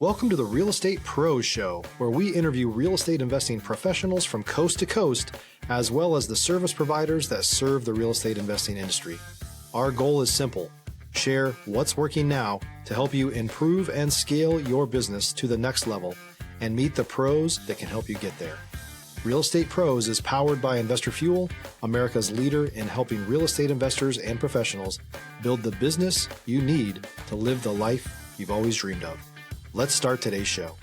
Welcome to the Real Estate Pros Show, where we interview real estate investing professionals from coast to coast, as well as the service providers that serve the real estate investing industry. Our goal is simple: share what's working now to help you improve and scale your business to the next level and meet the pros that can help you get there. Real Estate Pros is powered by Investor Fuel, America's leader in helping real estate investors and professionals build the business you need to live the life you've always dreamed of. Let's start today's show.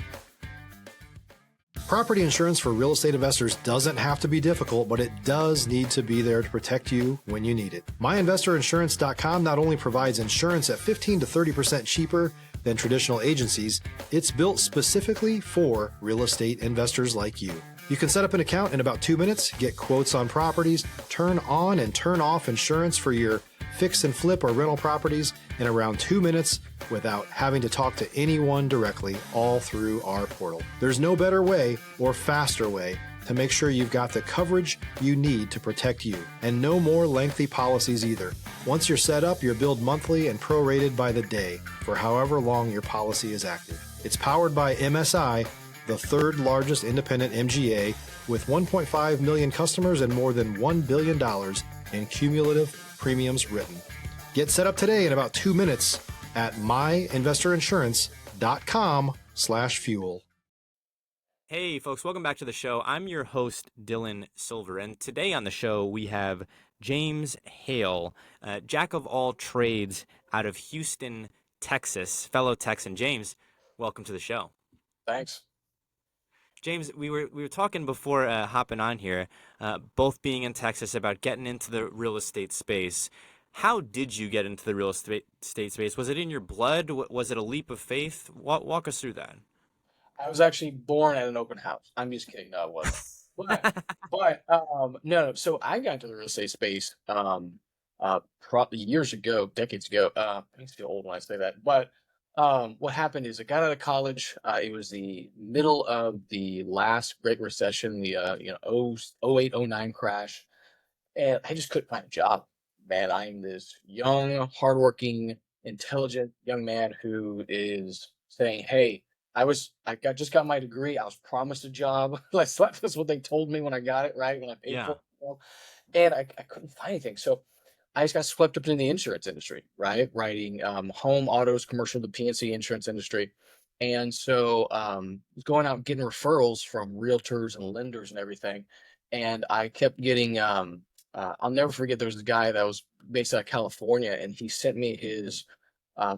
Property insurance for real estate investors doesn't have to be difficult, but it does need to be there to protect you when you need it. MyInvestorInsurance.com not only provides insurance at 15 to 30% cheaper than traditional agencies, it's built specifically for real estate investors like you. You can set up an account in about 2 minutes, get quotes on properties, turn on and turn off insurance for your fix and flip or rental properties in around 2 minutes without having to talk to anyone directly, all through our portal. There's no better way or faster way to make sure you've got the coverage you need to protect you, and no more lengthy policies either. Once you're set up, you're billed monthly and prorated by the day for however long your policy is active. It's powered by MSI, the third largest independent MGA, with 1.5 million customers and more than $1 billion in cumulative premiums written. Get set up today in about 2 minutes at myinvestorinsurance.com/fuel. Hey folks, welcome back to the show. I'm your host, Dylan Silver, and today on the show we have James Hale, jack of all trades out of Houston, Texas, fellow Texan. James, welcome to the show. Thanks. James, we were talking before hopping on here, both being in Texas, about getting into the real estate space. How did you get into the real estate space? Was it in your blood? Was it a leap of faith? Walk us through that. I was actually born at an open house. I'm just kidding. No, I wasn't. No. So I got into the real estate space probably years ago, decades ago. I feel old when I say that. But what happened is I got out of college. It was the middle of the last Great Recession, the 08, 09 crash, and I just couldn't find a job. Man, I'm this young, hardworking, intelligent young man who is saying, "Hey, just got my degree. I was promised a job. That's what they told me when I got it, right? When I paid for it, and I couldn't find anything. So I just got swept up into the insurance industry, right? Writing home, autos, commercial, the PNC insurance industry. And so going out and getting referrals from realtors and lenders and everything. And I kept getting, I'll never forget, there was a guy that was based out of California, and he sent me his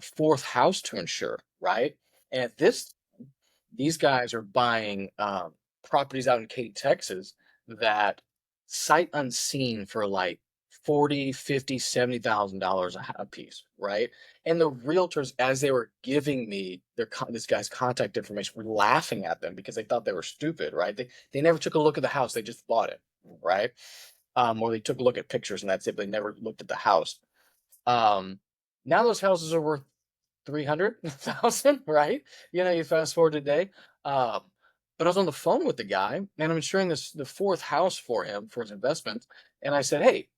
fourth house to insure, right? And at these guys are buying properties out in Katy, Texas, that sight unseen for like $40,000, $50,000, $70,000 a piece, right? And the realtors, as they were giving me this guy's contact information, were laughing at them because they thought they were stupid, right? They never took a look at the house; they just bought it, right? Or they took a look at pictures and that's it. They never looked at the house. Now those houses are worth 300,000, right? You fast forward today. But I was on the phone with the guy, and I'm insuring the fourth house for him for his investment. And I said, "Hey,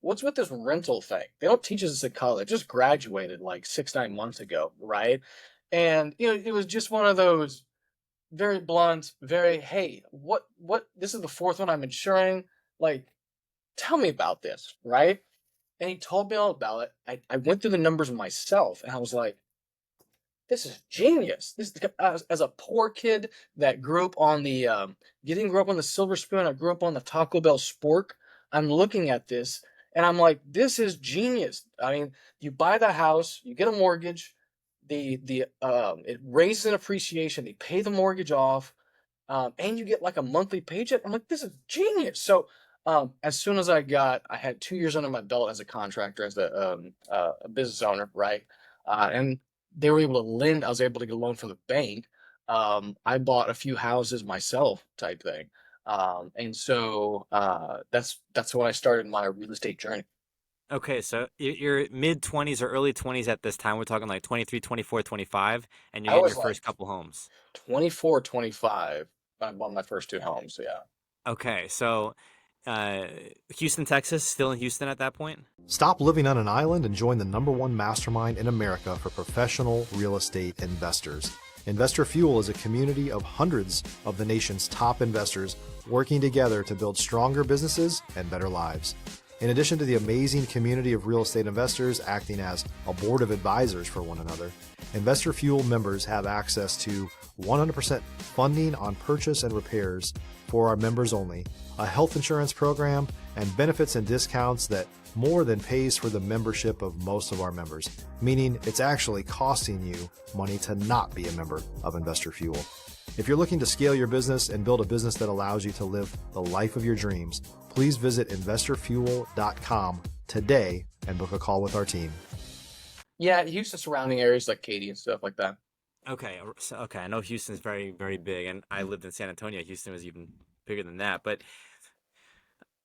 what's with this rental thing? They don't teach us this at college. I just graduated like 6-9 months ago, right?" And it was just one of those very blunt, hey, what? This is the fourth one I'm insuring. Like, tell me about this, right? And he told me all about it. I went through the numbers myself, and I was like, this is genius. As a poor kid that grew up on the silver spoon, I grew up on the Taco Bell spork. I'm looking at this, and I'm like, this is genius. I mean, you buy the house, you get a mortgage, it raises in appreciation, they pay the mortgage off, and you get like a monthly paycheck. I'm like, this is genius. So as soon as I had 2 years under my belt as a contractor, as a business owner, right? And they were able to lend. I was able to get a loan from the bank. I bought a few houses myself, type thing. And so that's when I started my real estate journey. Okay, so you're mid-20s or early 20s at this time. We're talking like 23, 24, 25, and you're getting your first couple homes. 24, 25. I bought my first two homes, so yeah. Okay, so Houston, Texas, still in Houston at that point? Stop living on an island and join the #1 mastermind in America for professional real estate investors. Investor Fuel is a community of hundreds of the nation's top investors working together to build stronger businesses and better lives. In addition to the amazing community of real estate investors acting as a board of advisors for one another, Investor Fuel members have access to 100% funding on purchase and repairs for our members only, a health insurance program, and benefits and discounts that more than pays for the membership of most of our members, meaning it's actually costing you money to not be a member of Investor Fuel. If you're looking to scale your business and build a business that allows you to live the life of your dreams, please visit investorfuel.com today and book a call with our team. Yeah, Houston surrounding areas like Katy and stuff like that. Okay, I know Houston's very, very big, and I lived in San Antonio. Houston was even bigger than that, but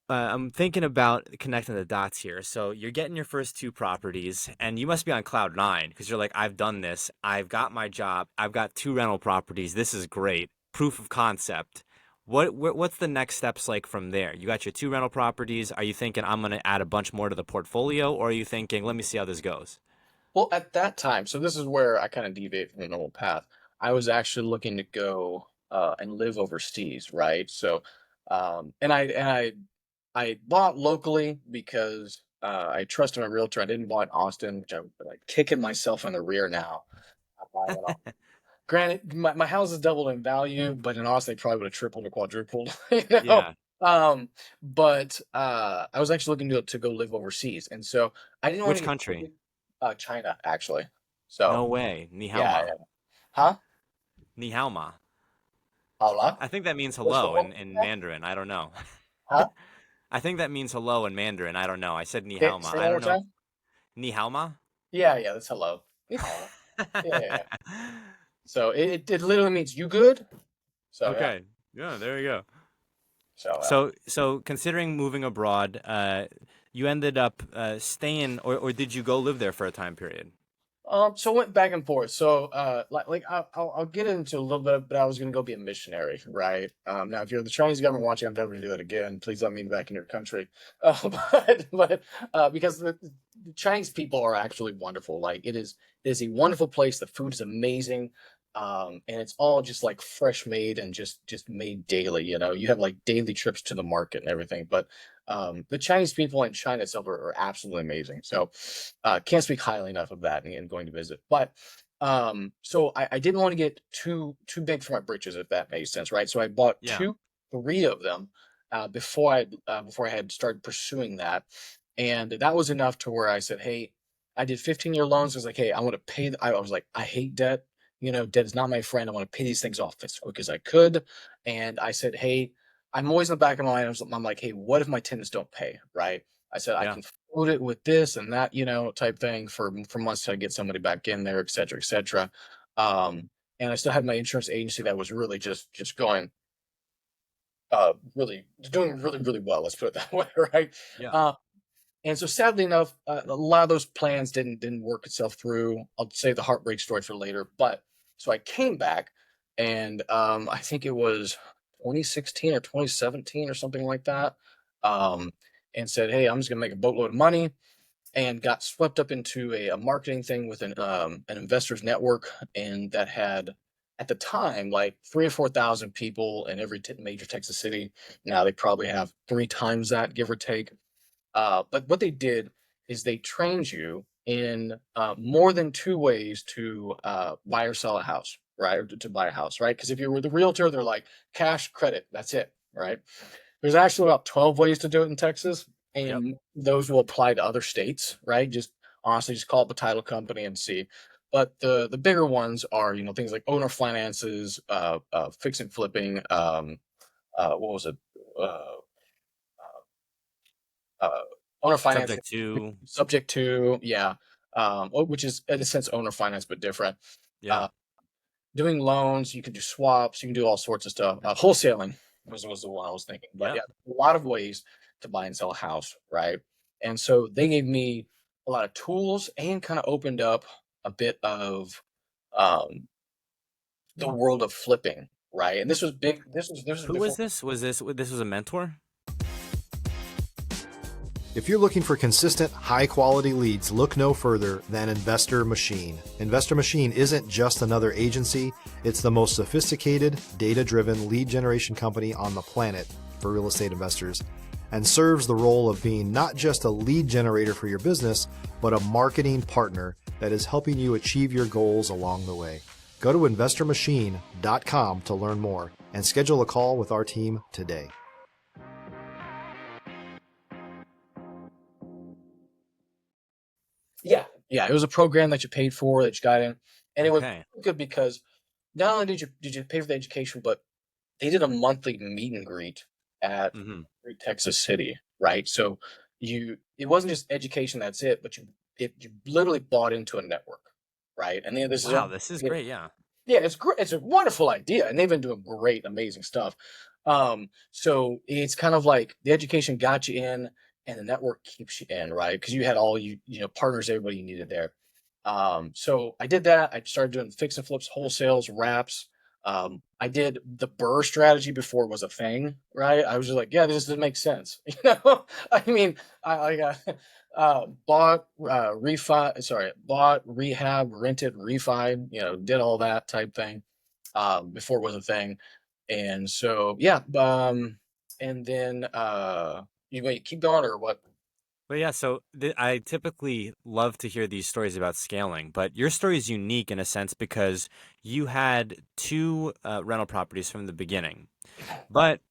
I'm thinking about connecting the dots here. So you're getting your first 2 properties, and you must be on cloud 9 because you're like, I've done this. I've got my job. I've got 2 rental properties. This is great. Proof of concept. What's the next steps like from there? You got your 2 rental properties. Are you thinking I'm going to add a bunch more to the portfolio, or are you thinking, let me see how this goes? Well, at that time, so this is where I kind of deviate from the normal path. I was actually looking to go and live overseas, right? So, I bought locally because I trusted my realtor. I didn't buy in Austin, which I'm like kicking myself in the rear now. I'm buying it all. Granted, my house has doubled in value, but in Austin, they probably would have tripled or quadrupled, you know. Yeah. But I was actually looking to go live overseas, and so I didn't want Which to get country? China actually. No So way. Ni hao yeah, ma. yeah. Huh? Ni hao ma. Hola? I think that means What's the hello whole in Mandarin. I don't know. Huh? I think that means hello in Mandarin. I don't know. I said ni Say, hao ma. say I one don't more know. time. Ni hao ma? Yeah, yeah, that's hello. Ni hao. Yeah, yeah, yeah. So it literally means you good. So yeah. Okay. Yeah, there you go. So So considering moving abroad, you ended up staying, or did you go live there for a time period? So I went back and forth. So, I'll get into a little bit, but I was going to go be a missionary, right? Now, if you're the Chinese government watching, I'm never going to do that again. Please let me back in your country. Because the Chinese people are actually wonderful. Like it is a wonderful place. The food is amazing. And it's all just like fresh made and just made daily. You know, you have like daily trips to the market and everything. But the Chinese people in China itself are absolutely amazing. So can't speak highly enough of that and going to visit. But so I didn't want to get too big for my britches, if that makes sense, right? So I bought Yeah. 3 of them before I had started pursuing that, and that was enough to where I said, hey, I did 15-year loans. I was like, hey, I want to pay. I was like, I hate debt. You know, debt is not my friend. I want to pay these things off as quick as I could. And I said, hey, I'm always in the back of my mind. I'm like, hey, what if my tenants don't pay, right? I said I Yeah. can float it with this and that, you know, type thing for months till I get somebody back in there, et cetera, et cetera. And I still had my insurance agency that was really just going, really doing really really well. Let's put it that way, right? Yeah. Uh, and so sadly enough, a lot of those plans didn't work itself through. I'll save the heartbreak story for later. But so I came back, and I think it was 2016 or 2017 or something like that. Um, and said, "Hey, I'm just gonna make a boatload of money," and got swept up into a marketing thing with an investors network, and that had at the time like 3 or 4 thousand people in every major Texas city. Now they probably have 3 times that, give or take. But what they did is they trained you in more than 2 ways to buy or sell a house, right? Or to buy a house, right? Because if you were the realtor, they're like cash, credit, that's it, right? There's actually about 12 ways to do it in Texas, Yep. and those will apply to other states, right? Just honestly, just call up a title company and see. But the bigger ones are, you know, things like owner finances, fix and flipping. What was it? Uh, uh, owner finance, Subject to. subject to, yeah, which is in a sense owner finance but different. Yeah. Uh, doing loans, you can do swaps, you can do all sorts of stuff. Wholesaling was the one I was thinking, but Yep. yeah, a lot of ways to buy and sell a house, right? And so they gave me a lot of tools and kind of opened up a bit of um, the world of flipping, right? And this was big. This was Who was before. this? Was this a mentor? If you're looking for consistent, high-quality leads, look no further than Investor Machine. Investor Machine isn't just another agency, it's the most sophisticated, data-driven lead generation company on the planet for real estate investors, and serves the role of being not just a lead generator for your business, but a marketing partner that is helping you achieve your goals along the way. Go to investormachine.com to learn more and schedule a call with our team today. Yeah, it was a program that you paid for, that you got in, and it was Okay. good because not only did you pay for the education, but they did a monthly meet and greet at Hmm. Texas City, right? So it wasn't just education, that's it, but you literally bought into a network, right? And then this is Wow, this is great. Yeah. yeah, it's great. It's a wonderful idea, and they've been doing great, amazing stuff. So it's kind of like the education got you in, and the network keeps you in, right? Because you had all partners, everybody you needed there. So I did that. I started doing fix and flips, wholesales, wraps. I did the Burr strategy before it was a thing, right? I was just like, yeah, this doesn't make sense. I mean, I got bought, rehab, rented, refi, did all that type thing before it was a thing. And so, yeah. And then you wait, keep going or what? But yeah, so I typically love to hear these stories about scaling, but your story is unique in a sense because you had two rental properties from the beginning, but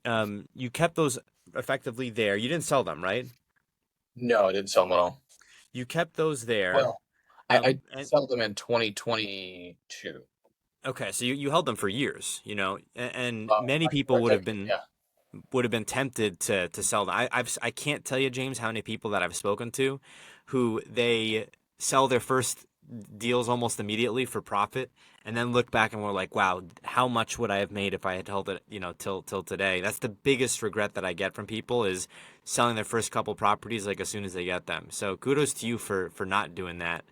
you kept those effectively there. You didn't sell them, right? No, I didn't sell them at all. You kept those there. Well, I And sold them in 2022. okay, so you held them for years, and many For people a decade, yeah. would have been tempted to sell them. I can't tell you, James, how many people that I've spoken to who they sell their first deals almost immediately for profit and then look back and we're like, wow, how much would I have made if I had held it, till today? That's the biggest regret that I get from people is selling their first couple properties like as soon as they get them. So kudos to you for not doing that.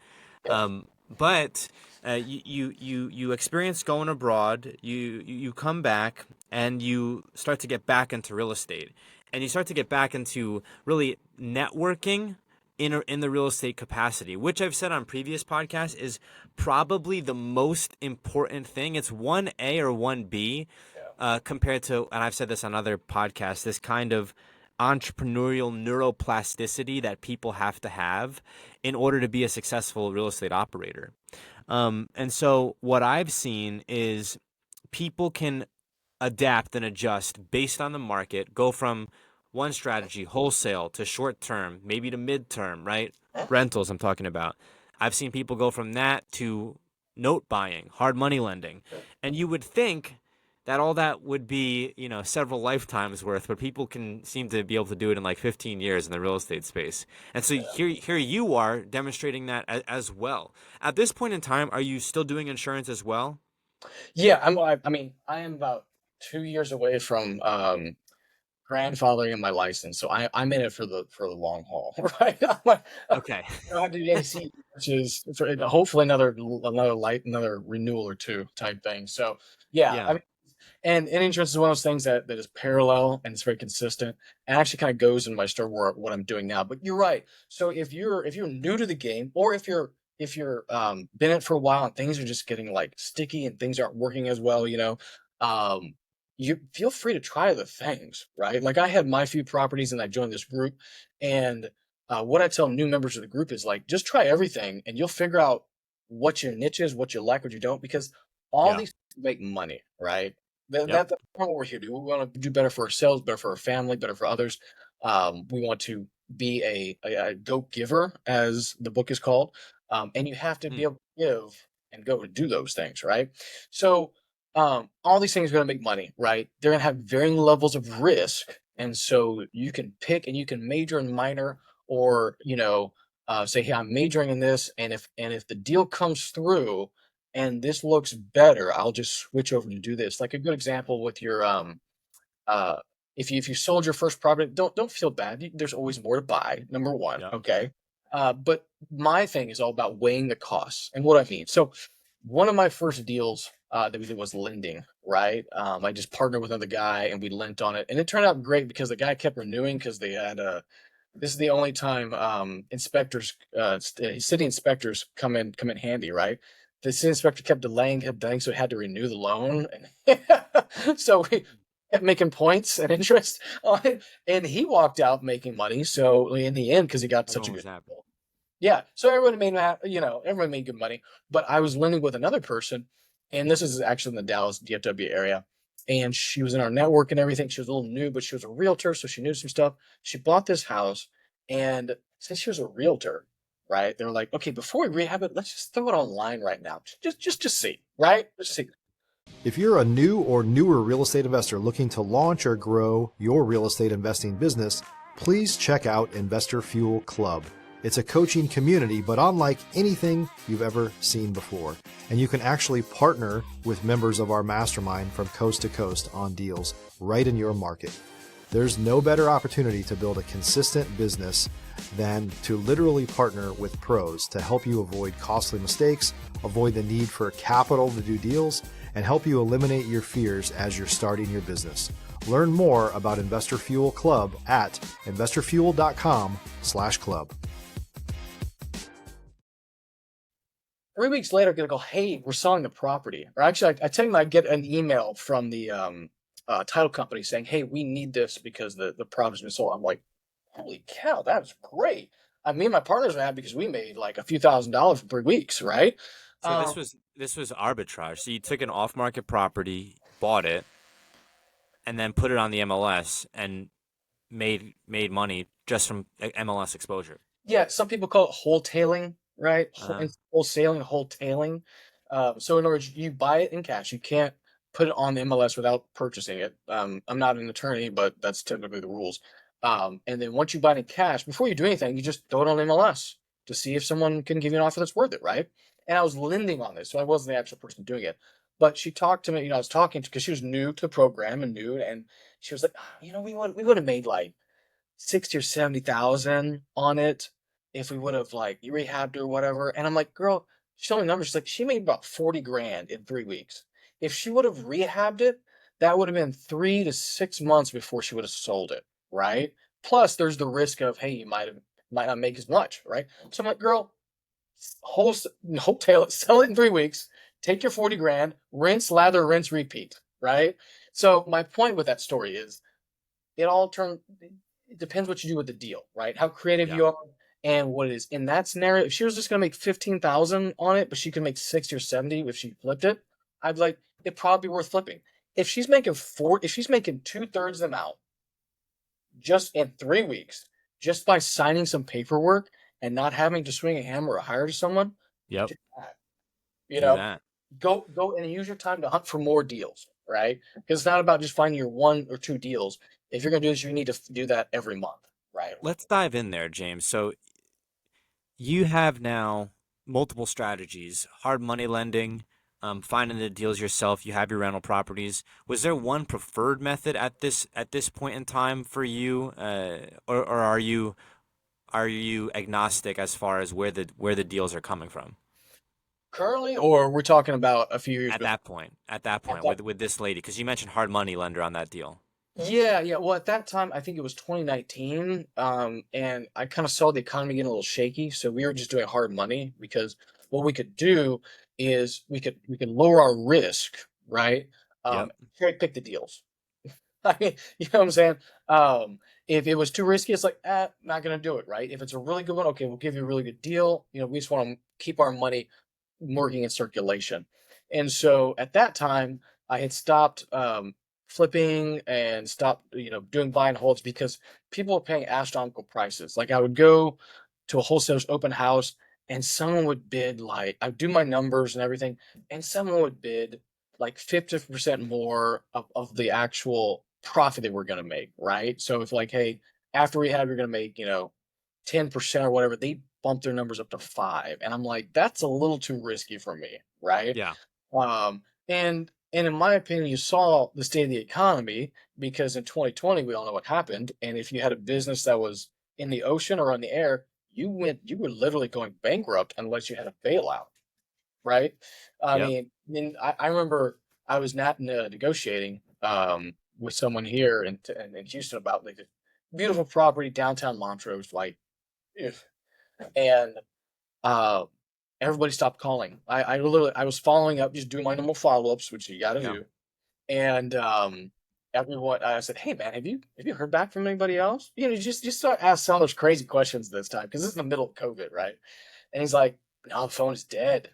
Yeah. But you experience going abroad. You come back and you start to get back into real estate, and you start to get back into really networking in the real estate capacity, which I've said on previous podcasts is probably the most important thing. It's 1A or 1B compared to, and I've said this on other podcasts, this kind of entrepreneurial neuroplasticity that people have to have in order to be a successful real estate operator. And so what I've seen is people can adapt and adjust based on the market, go from one strategy, wholesale, to short term, maybe to mid-term, right? Rentals, I'm talking about. I've seen people go from that to note buying, hard money lending. And you would think that all that would be, several lifetimes worth, but people can seem to be able to do it in like 15 years in the real estate space. And so here you are demonstrating that as well. At this point in time, are you still doing insurance as well? Yeah, I mean, I am about 2 years away from grandfathering in my license, so I'm in it for the long haul, right? I'm like, Okay. I do the AC, which is hopefully another renewal or two type thing. So yeah, I Yeah. mean, and insurance is one of those things that is parallel and it's very consistent and actually kind of goes in my story what I'm doing now. But you're right. So if you're new to the game, or if you're been in it for a while and things are just getting like sticky and things aren't working as well, um, you feel free to try the things, right? Like I had my few properties and I joined this group, and what I tell new members of the group is like just try everything and you'll figure out what your niche is, what you like, what you don't, because all Yeah. these things make money, right? Yep. That's what we're here to do. We want to do better for ourselves, better for our family, better for others. We want to be a go giver, as the book is called, and you have to be Hmm. able to give and go and do those things, right? So all these things are going to make money, right? They're going to have varying levels of risk, and so you can pick and you can major and minor, or say, hey, I'm majoring in this, and if the deal comes through and this looks better, I'll just switch over to do this. Like a good example with your uh if you sold your first property, don't feel bad. There's always more to buy. Number one, Yep. okay. But my thing is all about weighing the costs and what I mean. So one of my first deals that we did was lending, right? I just partnered with another guy and we lent on it, and it turned out great because the guy kept renewing because they had this is the only time inspectors, city inspectors come in handy, right? The city inspector kept delaying, so we had to renew the loan, and so we kept making points and interest on it, and he walked out making money. So in the end, because he got such a Everyone was good happy. deal. Yeah, so everyone made everyone made good money. But I was lending with another person, and this is actually in the Dallas DFW area. And she was in our network and everything. She was a little new, but she was a realtor, so she knew some stuff. She bought this house, and since she was a realtor, right? They're like, okay, before we rehab it, let's just throw it online right now, just see, right? Just see. If you're a new or newer real estate investor looking to launch or grow your real estate investing business, please check out Investor Fuel Club. It's a coaching community, but unlike anything you've ever seen before. And you can actually partner with members of our mastermind from coast to coast on deals right in your market. There's no better opportunity to build a consistent business than to literally partner with pros to help you avoid costly mistakes, avoid the need for capital to do deals, and help you eliminate your fears as you're starting your business. Learn more about Investor Fuel Club at investorfuel.com/club. 3 weeks later, I'm gonna go, hey, we're selling the property. Or actually, I tell them I get an email from the title company saying, hey, we need this because the property's been sold. I'm like, holy cow, that's great. Me and my partners are happy because we made like a few $1,000s in 3 weeks, right? So Um, this was arbitrage. So you took an off-market property, bought it, and then put it on the MLS and made money just from MLS exposure. yeah, some people call it wholetailing, right? Uh, Wholesaling, wholetailing. So in other words, you buy it in cash. You can't put it on the MLS without purchasing it. I'm not an attorney, but that's typically the rules. And then once you buy it in cash, before you do anything, you just throw it on MLS to see if someone can give you an offer that's worth it, right? And I was lending on this, so I wasn't the actual person doing it. But she talked to me, I was talking to because she was new to the program and new, and she was like, we would have made like 60 or 70,000 on it if we would have like rehabbed or whatever. And I'm like, girl, show me numbers. She's like, she made about 40 grand in 3 weeks. If she would have rehabbed it, that would have been 3 to 6 months before she would have sold it, right? Plus, there's the risk of, hey, you might not make as much, right? So I'm like, girl, wholesale it, sell it in 3 weeks, take your 40 grand, rinse, lather, rinse, repeat, right? So my point with that story is it all turned it depends what you do with the deal, right? How creative yeah. you are and what it is. In that scenario, if she was just gonna make 15,000 on it, but she could make 60 or 70 if she flipped it, I'd be like, it'd probably be worth flipping. If she's making two-thirds of the amount just in 3 weeks, just by signing some paperwork and not having to swing a hammer or hire someone, Yep. do that. You Do know, that. go and use your time to hunt for more deals, right? Because it's not about just finding your one or two deals. If you're gonna do this, you need to do that every month, right? Let's dive in there, James. So you have now multiple strategies: hard money lending, finding the deals yourself. You have your rental properties. Was there one preferred method at this point in time for you, or are you agnostic as far as where the deals are coming from Currently, or we're talking about a few years at before. that point? At that At point, that, with this lady, because you mentioned hard money lender on that deal. yeah, yeah. Well, at that time, I think it was 2019, and I kind of saw the economy getting a little shaky, so we were just doing hard money because what we could do is we could lower our risk, right? Yep. Cherry pick the deals. I mean, you know what I'm saying? If it was too risky, it's like, not gonna do it, right? If it's a really good one, okay, we'll give you a really good deal. We just want to keep our money working in circulation. And so at that time, I had stopped flipping and stopped, doing buy and holds because people were paying astronomical prices. Like I would go to a wholesaler's open house and someone would bid like I'd do my numbers and everything, and someone would bid like 50% more of the actual profit that we're gonna make, right? So if like, hey, after rehab, you're gonna make, 10% or whatever, they bump their numbers up to 5. And I'm like, that's a little too risky for me, right? Yeah. And in my opinion, you saw the state of the economy because in 2020, we all know what happened. And if you had a business that was in the ocean or on the air, you were literally going bankrupt unless you had a bailout, right? Yep. I remember I was not negotiating with someone here in Houston about like beautiful property downtown Montrose, like, if, and uh, everybody stopped calling. I was following up, just doing my normal follow ups, which you got to Yeah. do, and everyone, I said, "Hey man, have you heard back from anybody else?" You know, you just start ask some of those crazy questions this time because this is the middle of COVID, right? And he's like, "No, the phone is dead."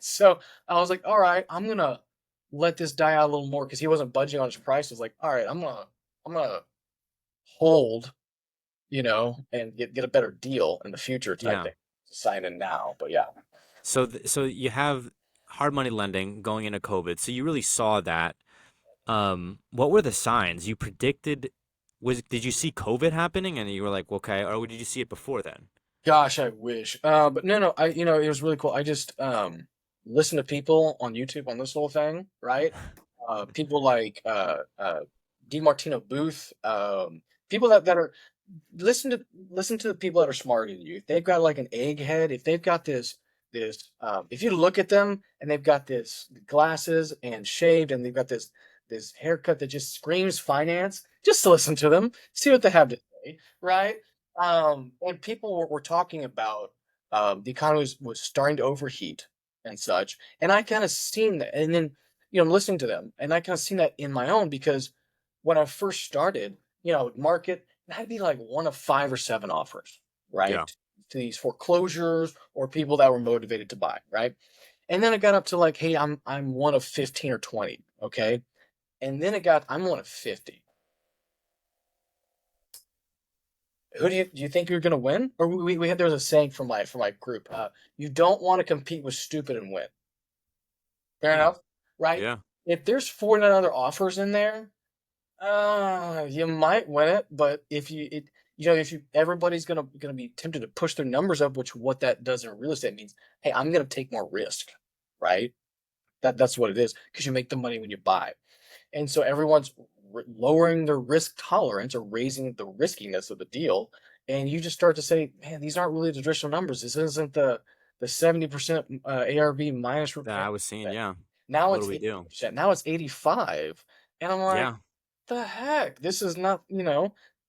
So I was like, "All right, I'm gonna let this die out a little more," because he wasn't budging on his price. I was like, "All right, I'm gonna hold, and get a better deal in the future," type Yeah. thing. Sign in now, but yeah. So you have hard money lending going into COVID. So you really saw that. What were the signs you predicted? Did you see COVID happening and you were like, okay, or did you see it before then? Gosh, I wish. But no, it was really cool. I just listened to people on YouTube on this whole thing, right? People like DiMartino Booth, people that are listen to the people that are smarter than you. If they've got like an egghead, if they've got if you look at them and they've got this glasses and shaved and they've got this haircut that just screams finance, just listen to them, see what they have to say, right? And people were talking about the economy was starting to overheat and such, and I kind of seen that, and then I'm listening to them, and I kind of seen that in my own because when I first started, market, and I'd be like one of 5 or 7 offers, Yeah. right? To these foreclosures or people that were motivated to buy, right? And then it got up to like, hey, I'm one of 15 or 20, okay? And then I'm one of 50. Who do you think you're gonna win? Or we had there was a saying from my group, you don't want to compete with stupid and win. Fair Hmm. enough, right? Yeah. If there's 49 other offers in there, you might win it, but if you everybody's gonna be tempted to push their numbers up, which what that does in real estate means, hey, I'm gonna take more risk, right? That's what it is, because you make the money when you buy, and so everyone's lowering their risk tolerance or raising the riskiness of the deal, and you just start to say, man, these aren't really the traditional numbers. This isn't the 70% ARV minus That repair. I was seeing. Yeah. Now What do it's we do? 80%. Now it's 85, and I'm like, Yeah. the heck? This is not,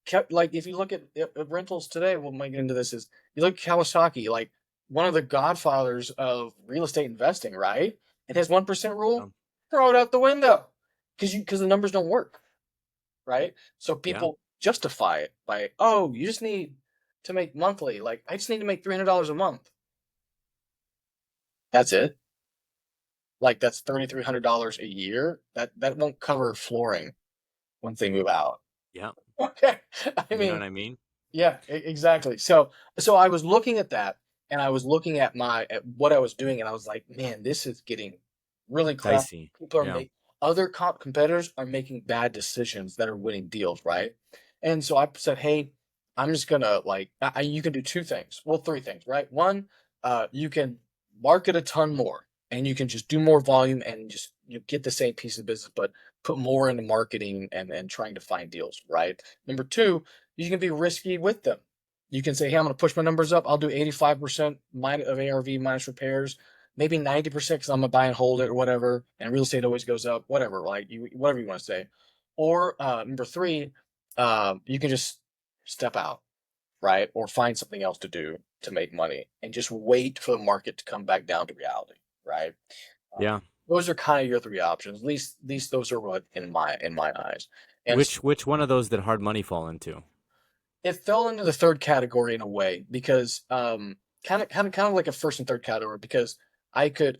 kept like if you look at rentals today, we'll might get into this is you look at Kawasaki, like one of the godfathers of real estate investing, right? And his 1% rule, Um, throw it out the window because the numbers don't work, right? So yeah. people justify it by, oh, you just need to make monthly. Like I just need to make $300 a month. That's it. Like that's $3,300 a year. That won't cover flooring once they move out. Yeah. Okay, I You know mean, what I mean? yeah, exactly. So I was looking at that, and I was looking at what I was doing, and I was like, man, this is getting really crap. Dicey. People are Yeah. making other competitors are making bad decisions that are winning deals, right? And so I said, hey, I'm just gonna like, you can do 2 things, well, 3 things, right? One, you can market a ton more, and you can just do more volume and just get the same piece of business, but put more into marketing and trying to find deals, right? Number two, you can be risky with them. You can say, hey, I'm going to push my numbers up. I'll do 85% of ARV minus repairs, maybe 90% because I'm going to buy and hold it or whatever. And real estate always goes up, whatever, like whatever you want to say. Or number three, you can just step out, right? Or find something else to do to make money and just wait for the market to come back down to reality, right? Uh, Yeah. those are kind of your 3 options. At least those are what in my eyes. And Which one of those did hard money fall into? it fell into the third category in a way because kind of like a first and third category because I could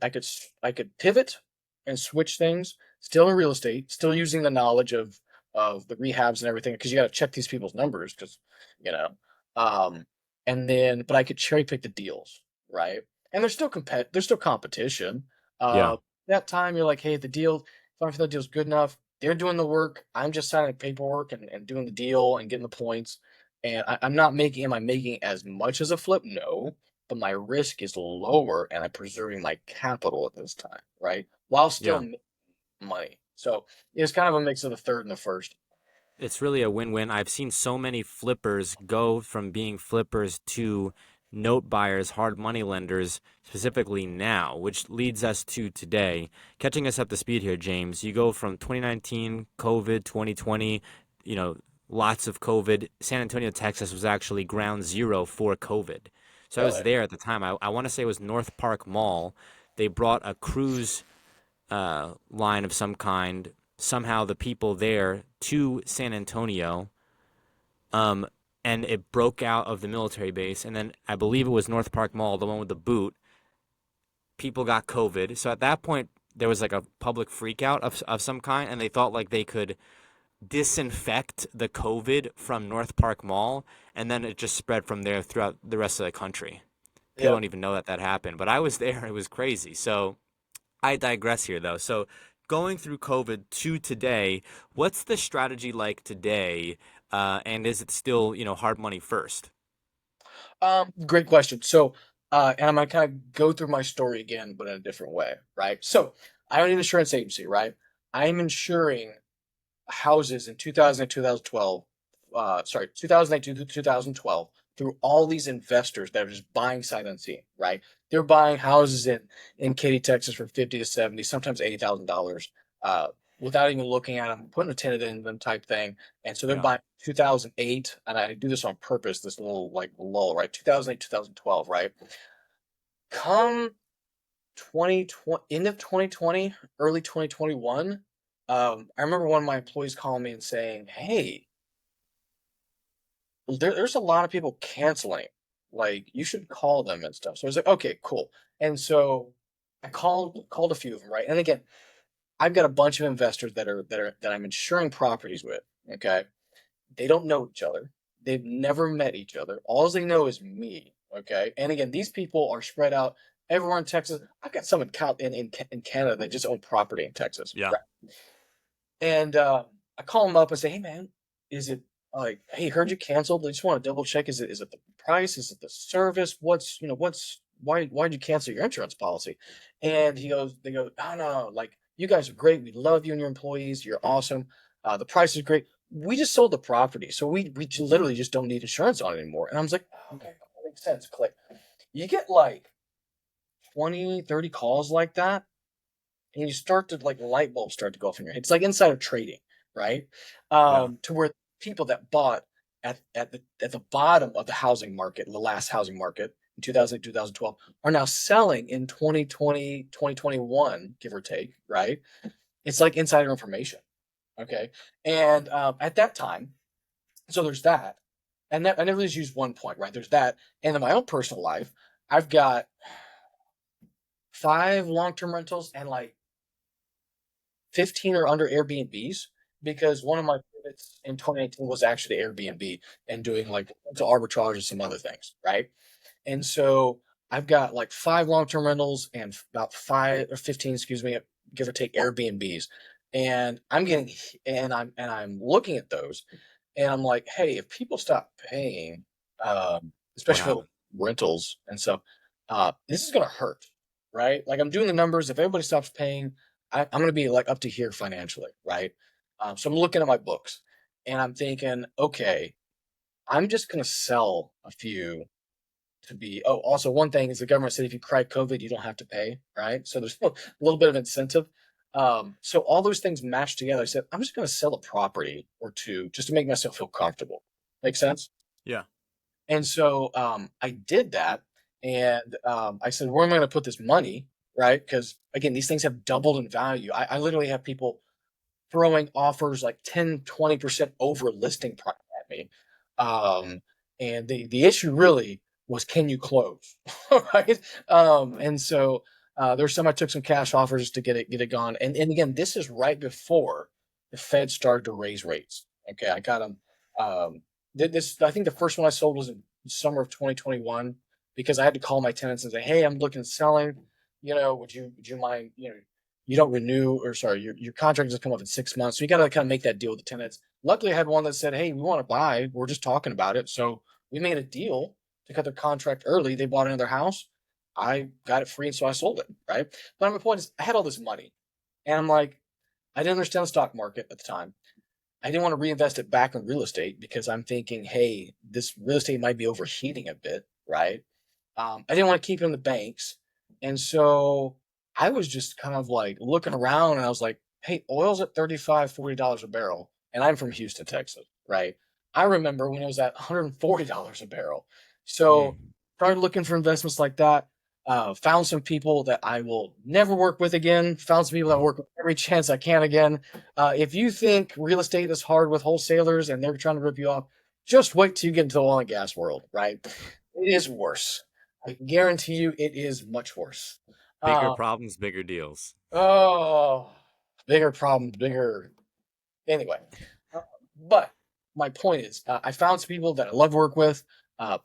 pivot and switch things still in real estate, still using the knowledge of the rehabs and everything because you got to check these people's numbers because you know um and then but I could cherry pick the deals, right? And there's still competition. Yeah. That time you're like, hey, the deal, if I feel the deal's good enough, they're doing the work, I'm just signing paperwork and doing the deal and getting the points, and I'm not making, am I making as much as a flip? No, but my risk is lower and I'm preserving my capital at this time, right? While still Yeah. making money. So it's kind of a mix of the third and the first. It's really a win-win. I've seen so many flippers go from being flippers to note buyers, hard money lenders, specifically now, which leads us to today. Catching us up to speed here, James, you go from 2019, COVID, 2020, you know, lots of COVID. San Antonio, Texas was actually ground zero for COVID. So I was Really? there at the time. I want to say it was North Park Mall. They brought a cruise line of some kind, somehow the people there to San Antonio, um, and it broke out of the military base. And then I believe it was North Park Mall, the one with the boot. People got COVID. So at that point, there was like a public freak out of some kind, and they thought like they could disinfect the COVID from North Park Mall, and then it just spread from there throughout the rest of the country. People Yep. don't even know that that happened, but I was there. It was crazy. So I digress here, though. So going through COVID to today, what's the strategy like today? And is it still, hard money first? Great question. So, and I'm gonna kind of go through my story again, but in a different way, right? So, I own an insurance agency, right? I'm insuring houses in 2008, 2012, 2008 to 2012 through all these investors that are just buying sight unseen, right? They're buying houses in Katy, Texas for 50 to 70, sometimes $80,000, uh, without even looking at them, putting a tenant in them type thing. And so they're Yeah. buying 2008, and I do this on purpose, this little like lull, right? 2008, 2012, right? Come 2020, end of 2020, early 2021, I remember one of my employees calling me and saying, "Hey, there's a lot of people canceling. Like, you should call them and stuff." So I was like, "Okay, cool." And so I called a few of them, right? And again, I've got a bunch of investors that I'm insuring properties with. Okay, they don't know each other. They've never met each other. All they know is me. Okay, and again, these people are spread out everywhere in Texas. I've got some in Canada that just own property in Texas. Yeah. Right? And I call them up and say, "Hey, man, is it like, hey, heard you canceled? I just want to double check. Is it the price? Is it the service? What's why'd you cancel your insurance policy?" And they go, "Oh no, like you guys are great. We love you and your employees. You're awesome. The price is great. We just sold the property, so literally just don't need insurance on it anymore." And I was like, "Oh, okay, that makes sense." Click. You get like 20, 30 calls like that, and you start to like light bulbs start to go off in your head. It's like insider trading, right? Yeah. To where people that bought at the bottom of the housing market, the last housing market in 2000, 2012, are now selling in 2020, 2021, give or take, right? It's like insider information. Okay. And at that time, so there's that. And I never just use one point, right? There's that. And in my own personal life, I've got 5 long-term rentals and like 15 or under Airbnbs, because one of my pivots in 2018 was actually Airbnb and doing like rental arbitrage and some other things, right? And so I've got like 5 long-term rentals and about 5 or 15, excuse me, give or take, Airbnbs. And I'm looking at those and I'm like, hey, if people stop paying, What especially for happened? rentals and stuff, this is gonna hurt, right? Like I'm doing the numbers. If everybody stops paying, I'm gonna be like up to here financially, right? So I'm looking at my books and I'm thinking, okay, I'm just gonna sell a few to be. Oh, also one thing is the government said if you cry COVID, you don't have to pay, right? So there's a little bit of incentive. So all those things matched together. I said, I'm just gonna sell a property or two just to make myself feel comfortable. Make sense? Yeah. And so I did that. And I said, where am I going to put this money? Right. Because again, these things have doubled in value. I literally have people throwing offers like 10, 20% over listing price at me. Um, and the issue really was, can you close? Right. And so there's some, I took some cash offers to get it gone. And again, this is right before the Fed started to raise rates. Okay. I got them. Did this, I think the first one I sold was in summer of 2021, because I had to call my tenants and say, hey, I'm looking at selling, would you mind, you don't renew, or sorry, your contract doesn't come up in 6 months. So you got to kind of make that deal with the tenants. Luckily, I had one that said, hey, we want to buy. We're just talking about it. So we made a deal to cut their contract early. They bought another house. I got it free. And so I sold it. Right. But my point is, I had all this money and I'm like, I didn't understand the stock market at the time. I didn't want to reinvest it back in real estate because I'm thinking, hey, this real estate might be overheating a bit. Right. I didn't want to keep it in the banks. And so I was just kind of like looking around and I was like, hey, oil's at $35, $40 a barrel. And I'm from Houston, Texas. right? I remember when it was at $140 a barrel. So started looking for investments like that. Found some people that I will never work with again. Found some people that work with every chance I can again. If you think real estate is hard with wholesalers and they're trying to rip you off, just wait till you get into the oil and gas world, right? It is worse. I guarantee you it is much worse. Bigger Uh, problems, bigger deals. oh, bigger problems, bigger. Anyway, uh, but my point is, I found some people that I love to work with,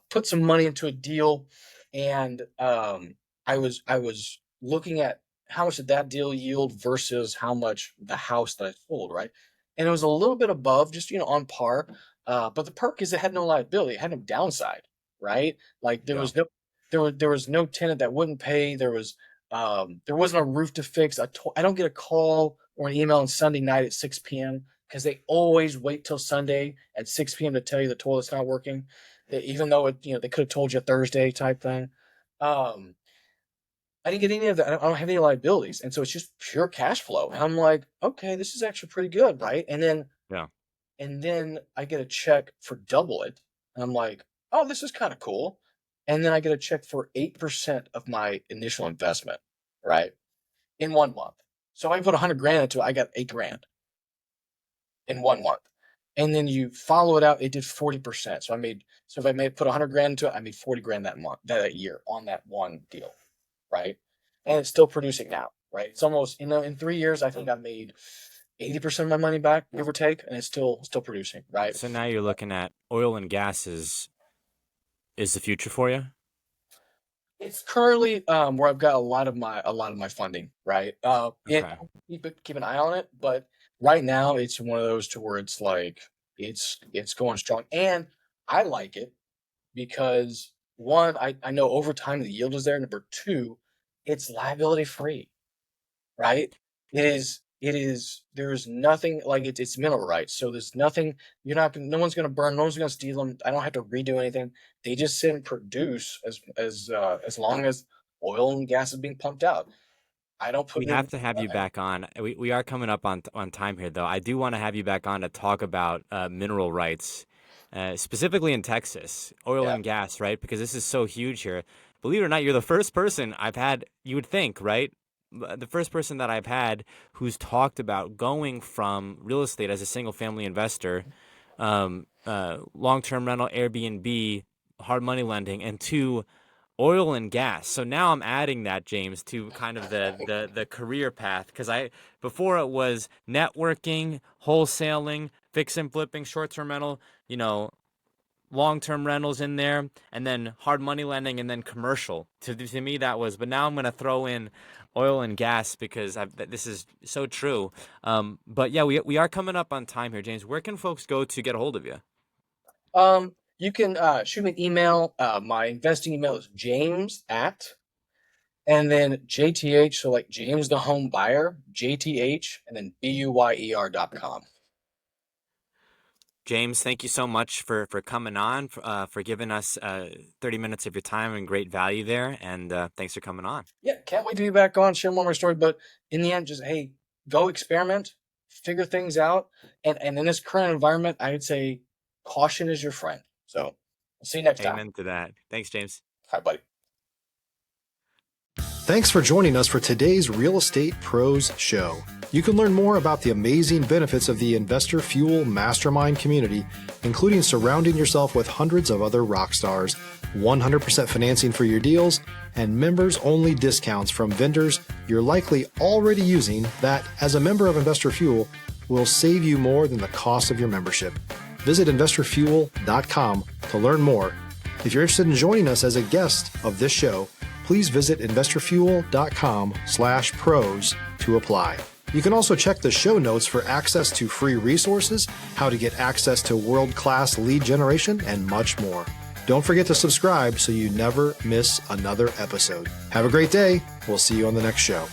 put some money into a deal, and I was looking at how much did that deal yield versus how much the house that I sold, right? And it was a little bit above, just on par. But the perk is it had no liability, it had no downside, right? Like Yeah. there was no tenant that wouldn't pay. There wasn't a roof to fix. I don't get a call or an email on Sunday night at 6 p.m. because they always wait till Sunday at 6 p.m. to tell you the toilet's not working, even though they could have told you Thursday type thing. Um, I didn't get any of that. I don't have any liabilities, and so it's just pure cash flow. And I'm like, okay, this is actually pretty good, right? Yeah. And then I get a check for double it, and I'm like, oh, this is kind of cool. And then I get a check for 8% of my initial investment, right, in 1 month. So I put 100 grand into it. I got 8 grand in 1 month. And then you follow it out, it did 40%. So if I put 100 grand into it, I made 40 grand that month, that year on that one deal, right? And it's still producing now, right? It's almost, in 3 years, I think I made 80% of my money back, give or take, and it's still producing, right? So now you're looking at oil and gas is the future for you? It's currently where I've got a lot of my funding, right? And Okay. keep an eye on it, but right now it's one of those to where it's like it's going strong, and I like it because one, I know over time the yield is there. Number two, it's liability free, right? There's nothing like it's mineral rights. So there's nothing, no one's gonna burn, no one's gonna steal them. I don't have to redo anything. They just sit and produce as long as oil and gas is being pumped out. I don't put We new. have to have you back on. We are coming up on time here, though. I do want to have you back on to talk about mineral rights, specifically in Texas, oil Yeah. and gas, right? Because this is so huge here. Believe it or not, you're the first person I've had, you would think, right? The first person that I've had who's talked about going from real estate as a single family investor, long-term rental, Airbnb, hard money lending, and to oil and gas. So now I'm adding that, James, to kind of the career path, because before it was networking, wholesaling, fix and flipping, short-term rental, long-term rentals in there, and then hard money lending, and then commercial. To me that was, but now I'm going to throw in oil and gas because this is so true. But yeah, we are coming up on time here, James. Where can folks go to get a hold of you? You can shoot me an email. My investing email is James at, and then JTH, so like James the home buyer, JTH, and then BUYER.com. James, thank you so much for coming on, for giving us 30 minutes of your time and great value there. And thanks for coming on. Yeah, can't wait to be back on, share more of my story. But in the end, just hey, go experiment, figure things out, and in this current environment, I would say caution is your friend. So, I'll see you next time. Amen to that. Thanks, James. Hi, buddy. Thanks for joining us for today's Real Estate Pros Show. You can learn more about the amazing benefits of the Investor Fuel Mastermind community, including surrounding yourself with hundreds of other rock stars, 100% financing for your deals, and members-only discounts from vendors you're likely already using that, as a member of Investor Fuel, will save you more than the cost of your membership. Visit investorfuel.com to learn more. If you're interested in joining us as a guest of this show, please visit investorfuel.com/pros to apply. You can also check the show notes for access to free resources, how to get access to world-class lead generation, and much more. Don't forget to subscribe so you never miss another episode. Have a great day. We'll see you on the next show.